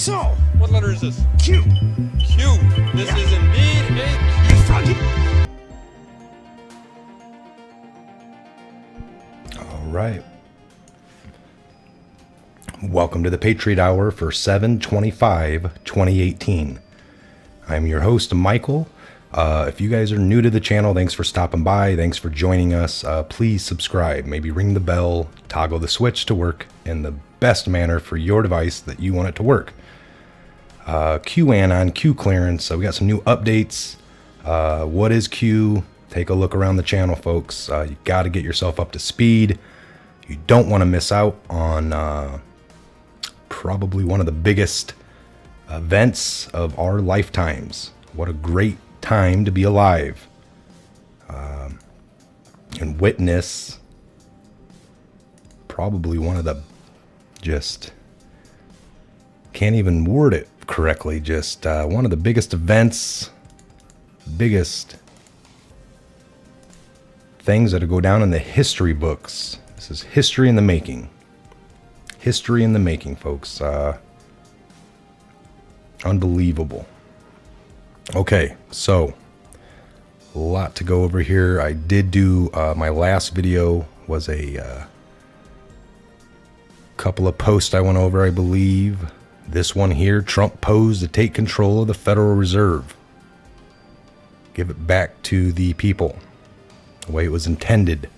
So, What letter is this? Q. Q. This Yeah. is indeed a You found it. All right. Welcome to the Patriot Hour for 7/25/2018. I'm your host, Michael. If you guys are new to the channel, thanks for stopping by. Thanks for joining us. Please subscribe. Maybe ring the bell, toggle the switch to work in the best manner for your device that you want it to work. QAnon, Q clearance. So we got some new updates. What is Q? Take a look around the channel, folks. You got to get yourself up to speed. You don't want to miss out on probably one of the biggest events of our lifetimes. What a great time to be alive and witness probably one of the, just can't even word it correctly, just one of the biggest events, biggest things that go down in the history books. This is history in the making. History in the making, folks. Unbelievable. Okay, so a lot to go over here. I did do my last video was a couple of posts I went over, I believe. This one here, Trump posed to take control of the Federal Reserve. Give it back to the people the way it was intended.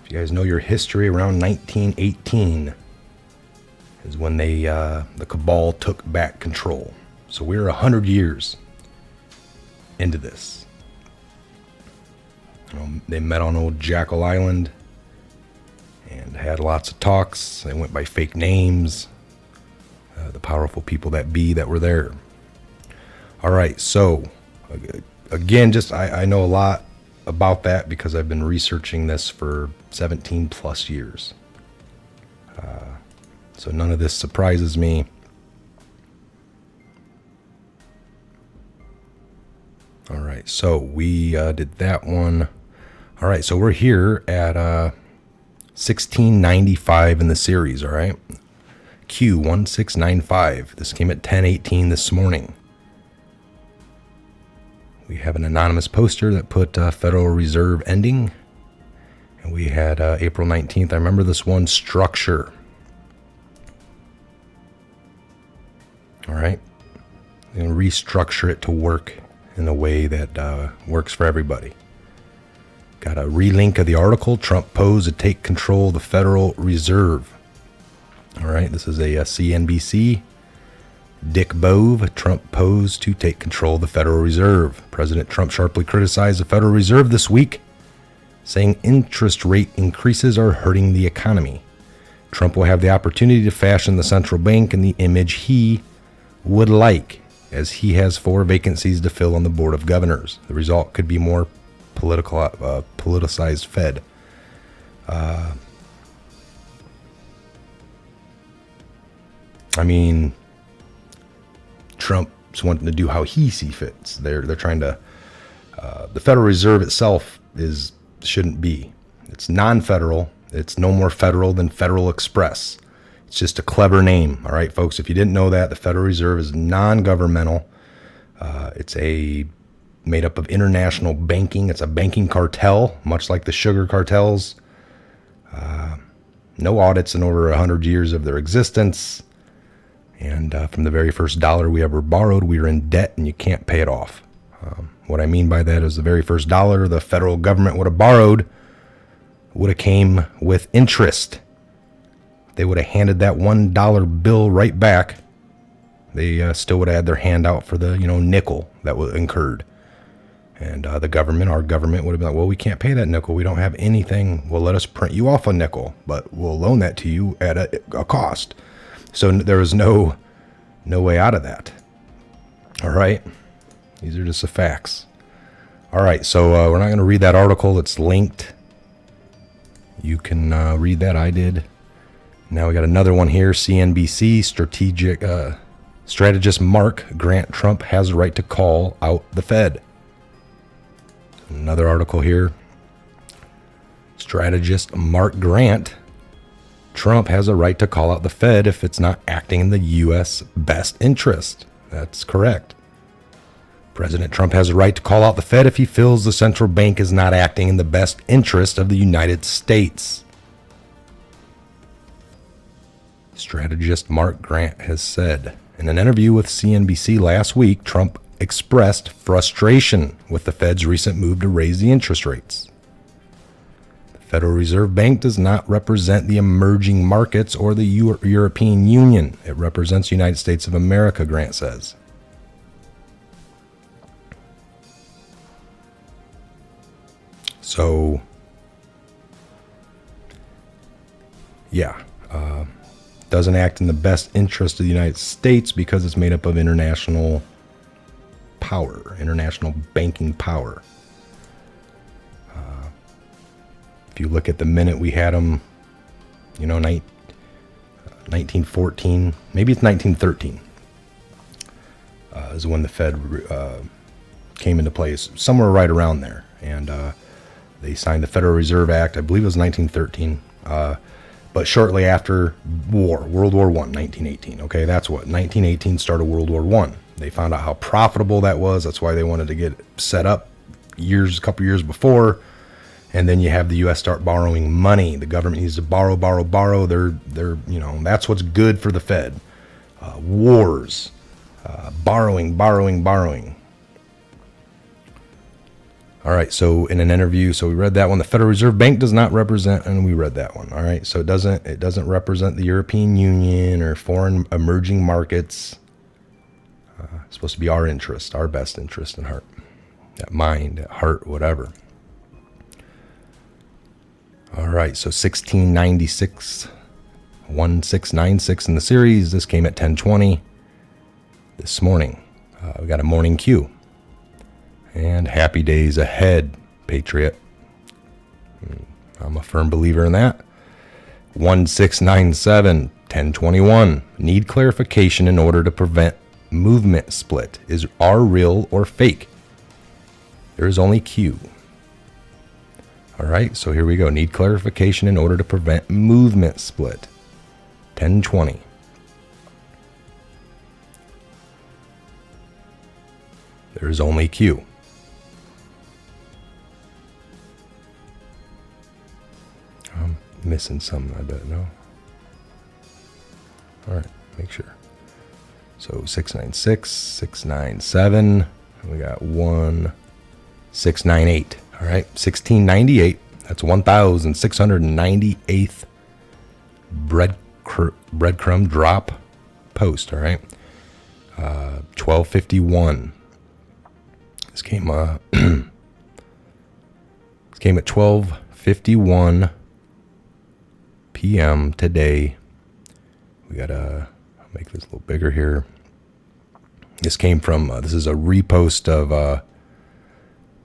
If you guys know your history, around 1918 is when they the cabal took back control. So we're 100 years into this. They met on old Jackal Island and had lots of talks. They went by fake names. The powerful people that be that were there. All right, so again, just I know a lot about that because I've been researching this for 17 plus years. So none of this surprises me. All right, so we did that one. All right, so we're here at 1695 in the series, all right? Q1695. This came at 10:18 this morning. We have an anonymous poster that put Federal Reserve ending. And we had April 19th. I remember this one, structure. All right. I'm going to restructure it to work in a way that works for everybody. Got a relink of the article. Trump posed to take control of the Federal Reserve. All right. This is a CNBC. Dick Bove, Trump posed to take control of the Federal Reserve. President Trump sharply criticized the Federal Reserve this week, saying interest rate increases are hurting the economy. Trump will have the opportunity to fashion the central bank in the image he would like, as he has 4 vacancies to fill on the Board of Governors. The result could be more politicized Fed. Trump's wanting to do how he sees fits. They're trying to. The Federal Reserve itself shouldn't be. It's non-federal. It's no more federal than Federal Express. It's just a clever name. All right, folks. If you didn't know that, the Federal Reserve is non-governmental. It's made up of international banking. It's a banking cartel, much like the sugar cartels. No audits in over 100 years of their existence. And from the very first dollar we ever borrowed, we were in debt and you can't pay it off. What I mean by that is the very first dollar the federal government would have borrowed would have came with interest. They would have handed that $1 bill right back. They still would have had their hand out for the nickel that was incurred. And the government, our government, would have been like, well, we can't pay that nickel. We don't have anything. Well, let us print you off a nickel, but we'll loan that to you at a cost. So there was no way out of that. All right. These are just the facts. All right. So we're not going to read that article. It's linked. You can read that. I did. Now we got another one here. CNBC strategist Mark Grant Trump has a right to call out the Fed. Another article here. Strategist Mark Grant Trump has a right to call out the Fed if it's not acting in the U.S. best interest. That's correct. President Trump has a right to call out the Fed if he feels the central bank is not acting in the best interest of the United States. Strategist Mark Grant has said. In an interview with CNBC last week, Trump expressed frustration with the Fed's recent move to raise the interest rates. The Federal Reserve Bank does not represent the emerging markets or the European Union. It represents the United States of America, Grant says. So, yeah, doesn't act in the best interest of the United States because it's made up of international power, international banking power. If you look at the minute we had them, 1914, maybe it's 1913, is when the Fed came into place, somewhere right around there. And they signed the Federal Reserve Act, I believe it was 1913. But shortly after World War I, 1918. Okay, that's what, 1918 started World War I. They found out how profitable that was. That's why they wanted to get set up a couple years before. And then you have the U.S. start borrowing money. The government needs to borrow. They're that's what's good for the Fed. Wars, borrowing. All right, so in an interview, so we read that one. The Federal Reserve Bank does not represent, and we read that one. All right, so it doesn't represent the European Union or foreign emerging markets. It's supposed to be our interest, our best interest in heart, at mind, at heart, whatever. All right, so 1696, 1696 in the series. This came at 10:20 this morning. We got a morning Q. And happy days ahead, Patriot. I'm a firm believer in that. 1697, 1021. Need clarification in order to prevent movement split. Is R real or fake? There is only Q. All right, so here we go. Need clarification in order to prevent movement split. 1020. There is only Q. I'm missing some, I bet. No. All right, make sure. So 696, 697. We got 1698. All right, 1698. That's 1,698th breadcrumb drop post. All right, 1251. This came this came at 12:51 p.m. today. We gotta make this a little bigger here. This came from this is a repost of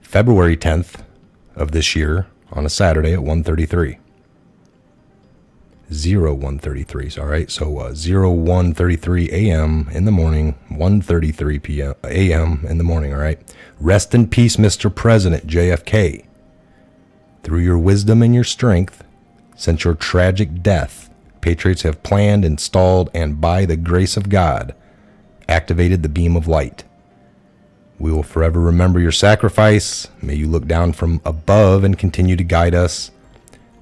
February 10th of this year on a Saturday at 1:33. 01:33. All right, so 01:33 a.m. in the morning, 1:33 p.m. a.m. in the morning. All right. Rest in peace, Mr. President JFK. Through your wisdom and your strength, since your tragic death, patriots have planned, installed, and by the grace of God, activated the beam of light. We will forever remember your sacrifice. May you look down from above and continue to guide us.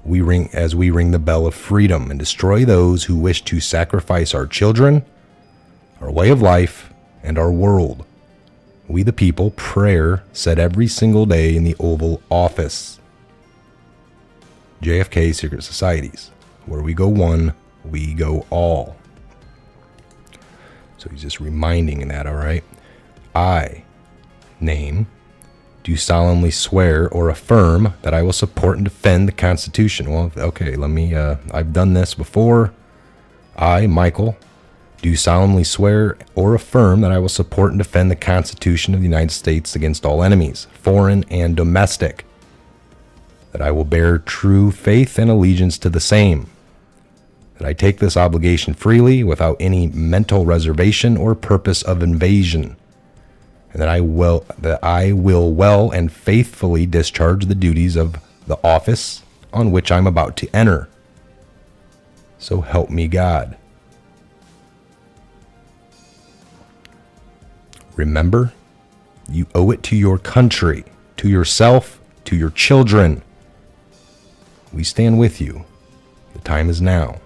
We ring the bell of freedom and destroy those who wish to sacrifice our children, our way of life, and our world. We the people, prayer said every single day in the Oval Office. JFK Secret Societies. Where we go one, we go all. So he's just reminding that, all right? I, name, do solemnly swear or affirm that I will support and defend the Constitution. Well, okay, let me, I've done this before. I, Michael, do solemnly swear or affirm that I will support and defend the Constitution of the United States against all enemies, foreign and domestic. That I will bear true faith and allegiance to the same. That I take this obligation freely without any mental reservation or purpose of invasion. And that I will well and faithfully discharge the duties of the office on which I'm about to enter. So help me God. Remember, you owe it to your country, to yourself, to your children. We stand with you. The time is now.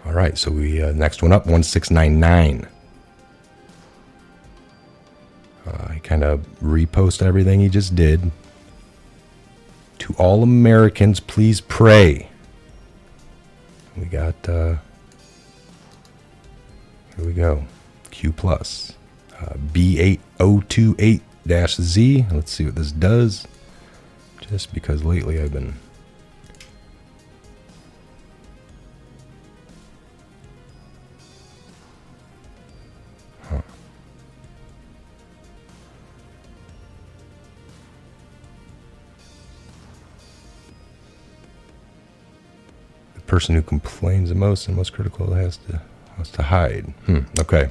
All right, so we next one up, 1699. I kind of reposted everything he just did. To all Americans, please pray. We got, here we go, Q+. B8028-Z. Let's see what this does. Just because lately I've been... person who complains the most and most critical has to hide. Okay.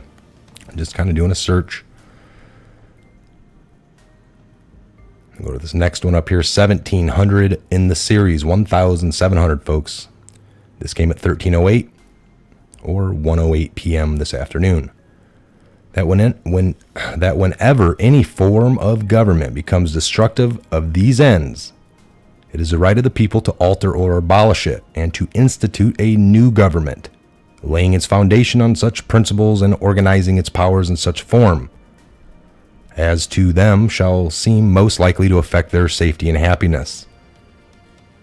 I'm just kind of doing a search. I'll go to this next one up here, 1700 in the series, 1700 folks. This came at 1308 or 1:08 p.m. this afternoon. That whenever any form of government becomes destructive of these ends, it is the right of the people to alter or abolish it and to institute a new government, laying its foundation on such principles and organizing its powers in such form as to them shall seem most likely to affect their safety and happiness.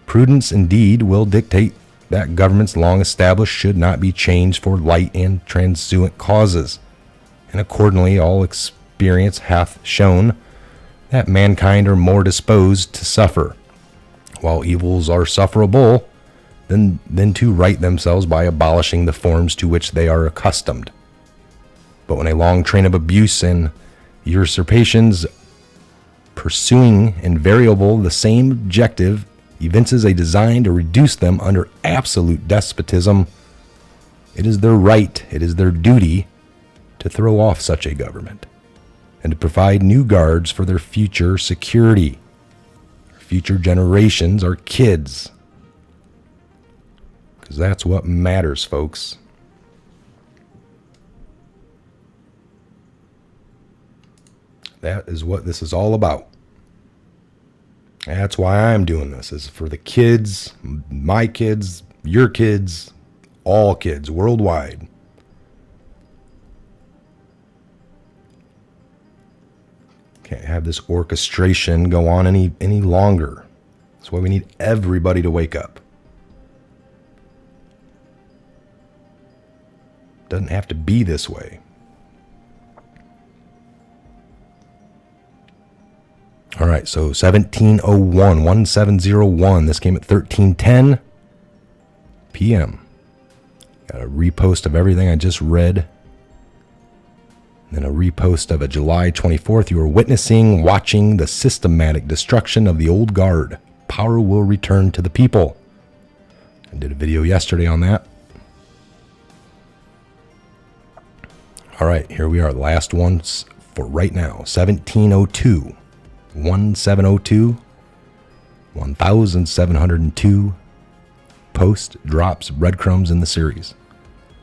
Prudence indeed will dictate that governments long established should not be changed for light and transient causes, and accordingly all experience hath shown that mankind are more disposed to suffer, while evils are sufferable, than to right themselves by abolishing the forms to which they are accustomed. But when a long train of abuse and usurpations pursuing invariable the same objective evinces a design to reduce them under absolute despotism, it is their right, it is their duty to throw off such a government and to provide new guards for their future security. Future generations are kids. Because that's what matters, folks. That is what this is all about. That's why I'm doing this, is for the kids, my kids, your kids, all kids worldwide. Can't have this orchestration go on any longer. That's why we need everybody to wake up. Doesn't have to be this way. All right, so 1701. This came at 13:10 p.m. Got a repost of everything I just read. Then a repost of a July 24th. You are watching the systematic destruction of the old guard. Power will return to the people. I did a video yesterday on that. All right, here we are. Last ones for right now. 1702. 1702. 1702. Post drops breadcrumbs in the series.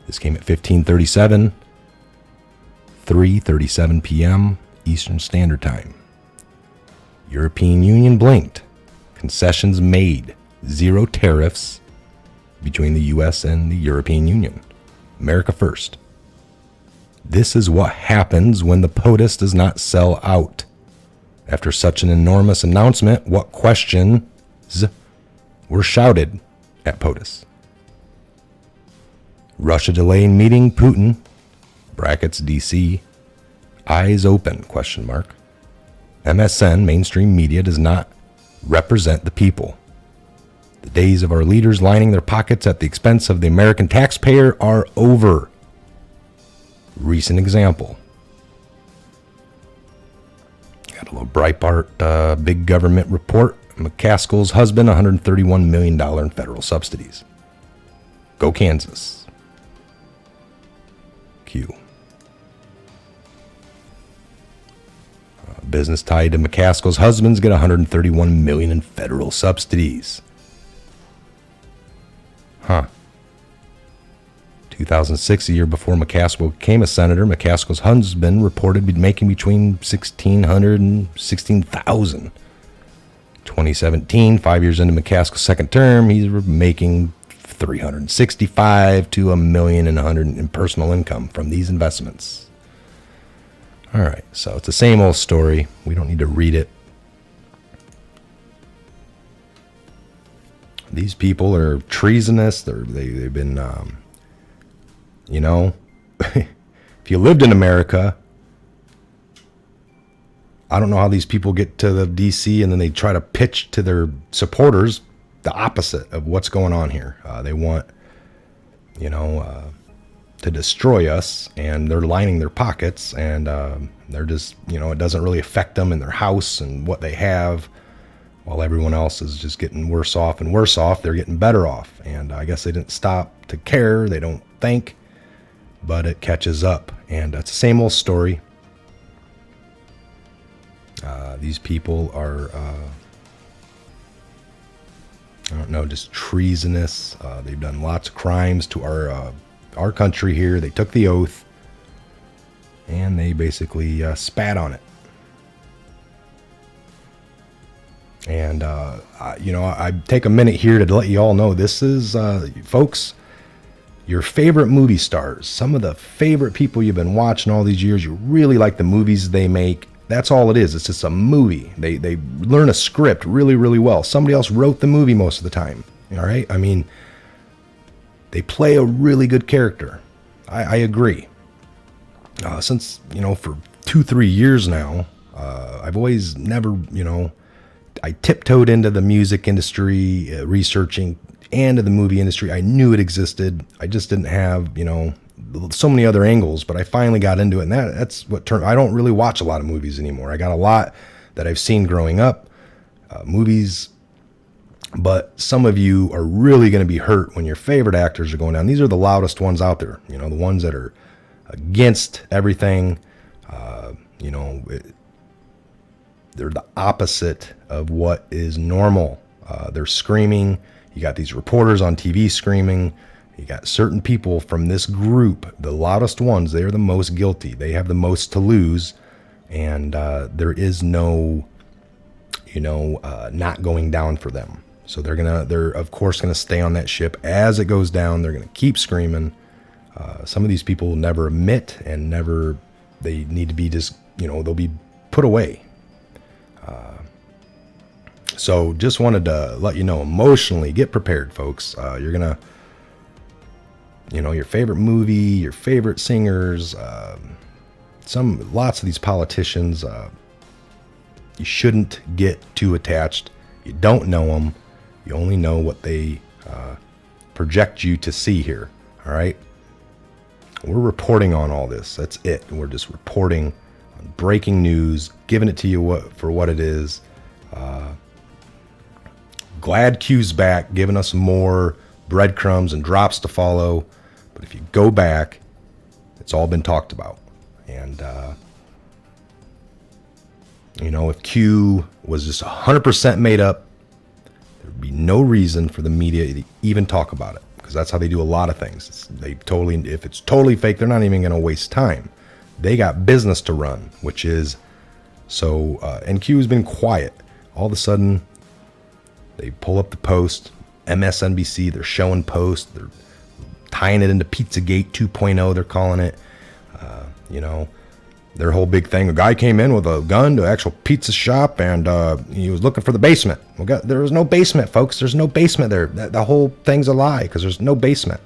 This came at 1537. 3:37 p.m. Eastern Standard Time. European Union blinked. Concessions made. Zero tariffs between the U.S. and the European Union. America first. This is what happens when the POTUS does not sell out. After such an enormous announcement, what questions were shouted at POTUS? Russia delaying meeting Putin, brackets DC, eyes open, question mark. MSN, mainstream media, does not represent the people. The days of our leaders lining their pockets at the expense of the American taxpayer are over. Recent example. Got a little Breitbart big government report. McCaskill's husband, $131 million in federal subsidies. Go Kansas. Q. business tied to McCaskill's husbands get $131 million in federal subsidies. Huh. 2006, a year before McCaskill became a senator, McCaskill's husband reported making between $1,600 and $16,000. 2017, 5 years into McCaskill's second term, he's making $365 to $1 million in personal income from these investments. All right, so it's the same old story. We don't need to read it. These people are treasonous. They've been, if you lived in America, I don't know how these people get to the DC and then they try to pitch to their supporters the opposite of what's going on here. They want, to destroy us, and they're lining their pockets, and they're just, it doesn't really affect them in their house and what they have. While everyone else is just getting worse off and worse off, they're getting better off. And I guess they didn't stop to care. They don't think, but it catches up. And it's the same old story. These people are, just treasonous. They've done lots of crimes to our country here. They took the oath, and they basically spat on it. And, I take a minute here to let you all know this is, folks, your favorite movie stars, some of the favorite people you've been watching all these years. You really like the movies they make. That's all it is. It's just a movie. They learn a script really, really well. Somebody else wrote the movie most of the time. All right. I mean, they play a really good character. I agree. Since, for 2-3 years now, I've always never, I tiptoed into the music industry, researching, and to the movie industry. I knew it existed. I just didn't have, so many other angles, but I finally got into it. And that's what turned, I don't really watch a lot of movies anymore. I got a lot that I've seen growing up, movies, but some of you are really going to be hurt when your favorite actors are going down. These are the loudest ones out there, the ones that are against everything, they're the opposite of what is normal. They're screaming. You got these reporters on TV screaming. You got certain people from this group, the loudest ones, they're the most guilty. They have the most to lose. And there is no, not going down for them. So they're of course going to stay on that ship as it goes down. They're going to keep screaming. Some of these people will never admit and they need to be just, they'll be put away. So just wanted to let you know, emotionally, get prepared, folks. You're going to, your favorite movie, your favorite singers, lots of these politicians, you shouldn't get too attached. You don't know them. You only know what they project you to see here. All right. We're reporting on all this. That's it. We're just reporting on breaking news, giving it to you for what it is. Glad Q's back, giving us more breadcrumbs and drops to follow. But if you go back, it's all been talked about. And, if Q was just 100% made up, there'd be no reason for the media to even talk about it. Because that's how they do a lot of things. If it's totally fake, they're not even going to waste time. They got business to run, which is so, and Q has been quiet. All of a sudden, they pull up the Post, MSNBC, they're showing Post, they're tying it into Pizzagate 2.0, they're calling it. Their whole big thing, a guy came in with a gun to an actual pizza shop, and he was looking for the basement. There was no basement, folks. There's no basement there. The whole thing's a lie, because there's no basement.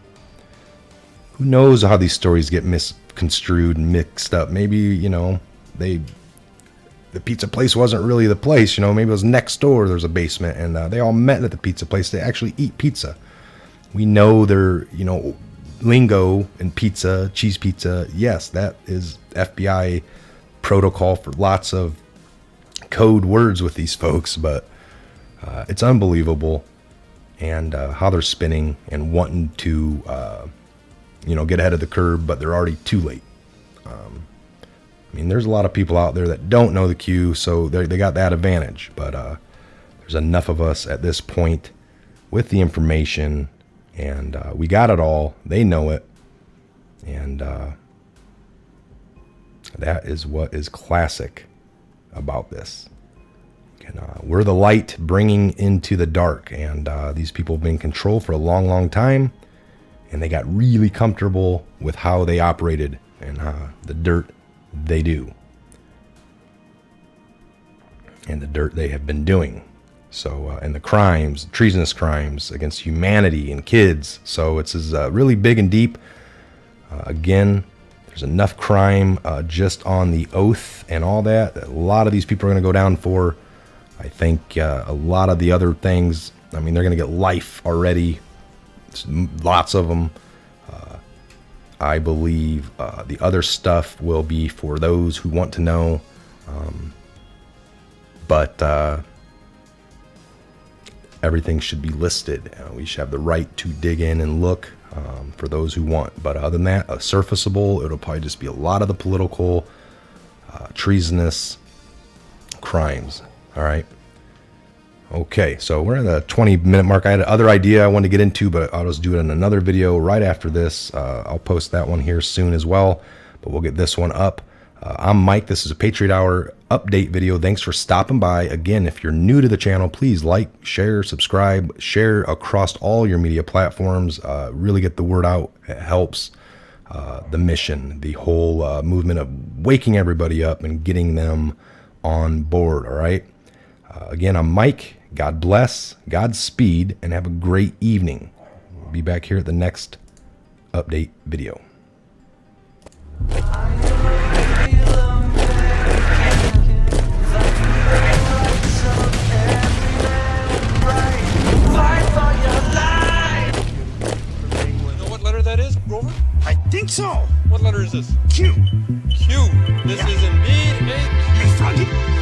Who knows how these stories get misconstrued and mixed up? Maybe, the pizza place wasn't really the place. Maybe it was next door. There's a basement, and they all met at the pizza place. They actually eat pizza. We know their, lingo and pizza, cheese pizza. Yes, that is FBI protocol for lots of code words with these folks, but it's unbelievable, and how they're spinning and wanting to, get ahead of the curve, but they're already too late. I mean, there's a lot of people out there that don't know the Q, so they got that advantage. But there's enough of us at this point with the information, and we got it all. They know it. And that is what is classic about this. And, we're the light bringing into the dark. And these people have been in control for a long, long time. And they got really comfortable with how they operated and the dirt they do. And the dirt they have been doing. So, and the crimes, treasonous crimes against humanity and kids. So it's really big and deep. Again, there's enough crime just on the oath and all that. A lot of these people are going to go down for. I think a lot of the other things, I mean, they're going to get life already. Lots of them. I believe the other stuff will be for those who want to know. But everything should be listed. We should have the right to dig in and look for those who want. But other than that, surfaceable, it'll probably just be a lot of the political, treasonous crimes. All right. Okay, so we're at the 20-minute mark. I had another idea I wanted to get into, but I'll just do it in another video right after this. I'll post that one here soon as well, but we'll get this one up. I'm Mike. This is a Patriot Hour update video. Thanks for stopping by. Again, if you're new to the channel, please like, share, subscribe, share across all your media platforms. Really get the word out. It helps the mission, the whole movement of waking everybody up and getting them on board, all right? Again, I'm Mike. God bless, Godspeed, and have a great evening. We'll be back here at the next update video. I think so. What letter is this? Q. Q. This is indeed a Q. Froggy.